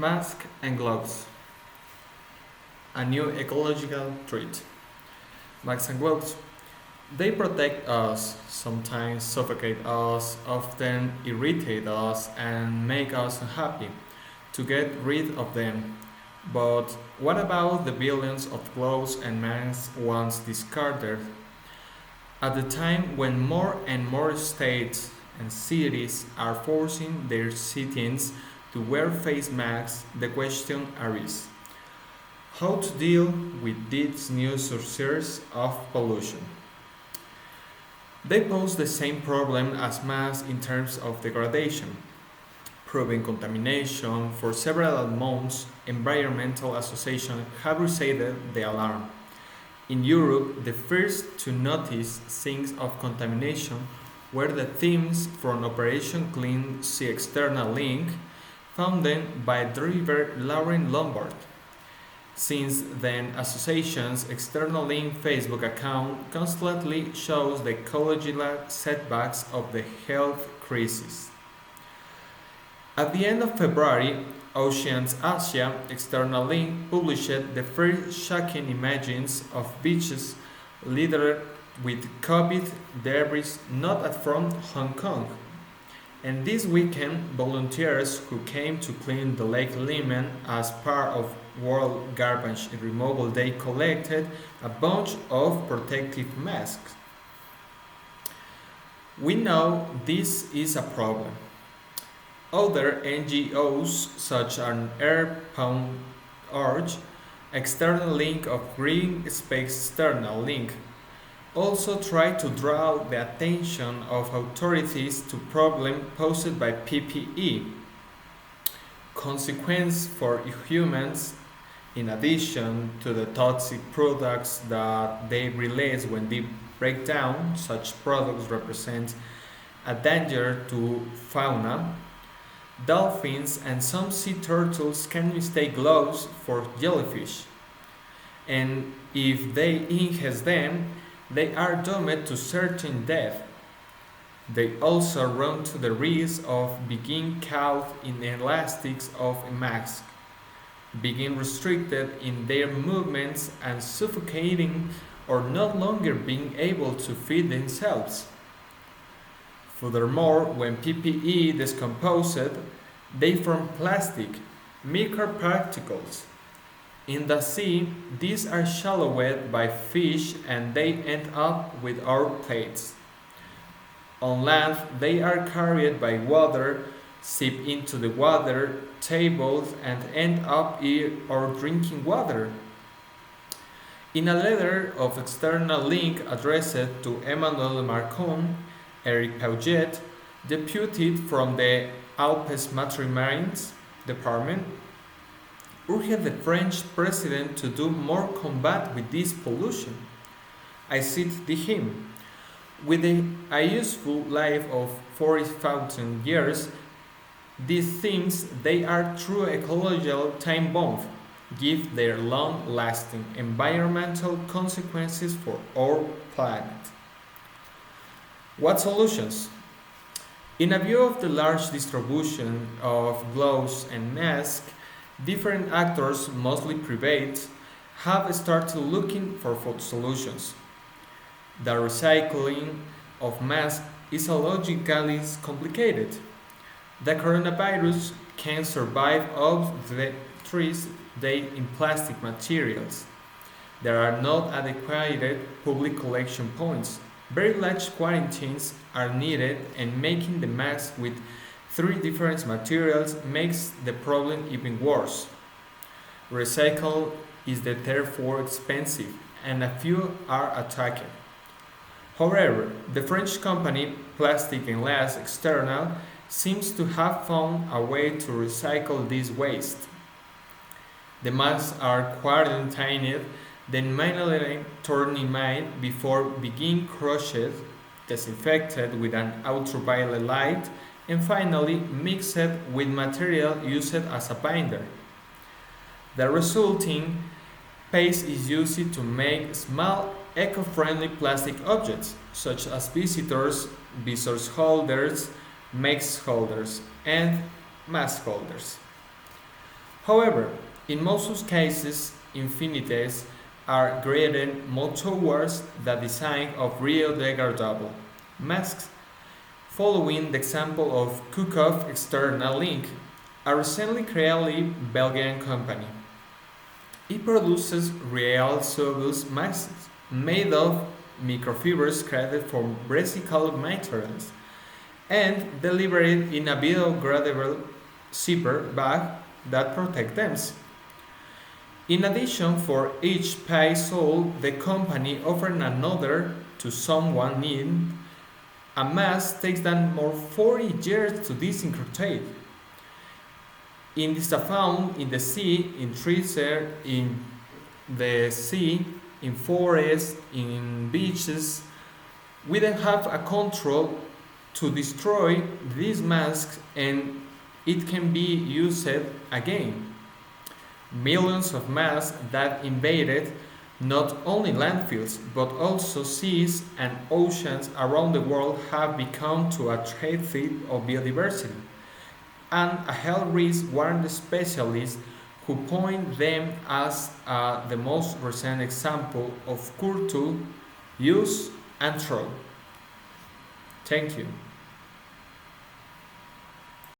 Mask and gloves. A new ecological threat. Masks and gloves. They protect us, sometimes suffocate us, often irritate us, and make us unhappy to get rid of them. But what about the billions of gloves and masks once discarded? At the time when more and more states and cities are forcing their citizens to wear face masks, the question arises: how to deal with these new sources of pollution? They pose the same problem as masks in terms of degradation, proving contamination. For several months, environmental associations have raised the alarm. In Europe, the first to notice signs of contamination were the teams from Operation Clean Sea External Link, founded by driver Lauren Lombard. Since then, association's External Link Facebook account constantly shows the ecological setbacks of the health crisis. At the end of February, Oceans Asia External Link published the first shocking images of beaches littered with COVID debris not from Hong Kong. And this weekend, volunteers who came to clean the Lake Leman as part of World Garbage Removal Day collected a bunch of protective masks. We know this is a problem. Other NGOs, such as Air Pound Urge, External Link of Green Space External Link, also try to draw the attention of authorities to problems posed by PPE. Consequence for humans, in addition to the toxic products that they release when they break down, such products represent a danger to fauna. Dolphins and some sea turtles can mistake gloves for jellyfish, and if they ingest them, they are doomed to certain death. They also run to the risk of being caught in the elastics of a mask, being restricted in their movements and suffocating or no longer being able to feed themselves. Furthermore, when PPE decomposes, they form plastic, microparticles. In the sea, these are swallowed by fish and they end up with our plates. On land, they are carried by water, seep into the water tables, and end up in our drinking water. In a letter of External Link addressed to Emmanuel Macron, Eric Pauget, deputy from the Alpes Marines Department, urged the French president to do more combat with this pollution. I cite him: with a useful life of 40,000 years, these things, they are true ecological time bombs, give their long-lasting environmental consequences for our planet. What solutions? In a view of the large distribution of gloves and masks, different actors, mostly private, have started looking for food solutions. The recycling of masks is logically complicated. The coronavirus can survive up to 3 days in plastic materials. There are not adequate public collection points. Very large quarantines are needed, and making the mask with 3 different materials makes the problem even worse. Recycle is therefore expensive, and a few are attacked. However, the French company Plastic and Glass External seems to have found a way to recycle this waste. The masks are quarantined, then manually turned before being crushed, disinfected with an ultraviolet light, and finally mixed with material used as a binder. The resulting paste is used to make small eco-friendly plastic objects, such as visor holders, mask holders, and mask holders. However, in most cases, infinities are graded more towards the design of biodegradable masks. Following the example of Cook-Off External Link, a recently created Belgian company. It produces real-use masks made of microfibers created from recycled materials and delivered in a biodegradable zipper bag that protect them. In addition, for each piece sold, the company offers another to someone needing a mask takes them more 40 years to disintegrate. It is found in the sea, in trees, in the sea, in forests, in beaches. We don't have a control to destroy these masks and it can be used again. Millions of masks that invaded not only landfills but also seas and oceans around the world have become to a threat of biodiversity. And a health risk warned specialists who point them as the most recent example of culture, use, and throw. Thank you.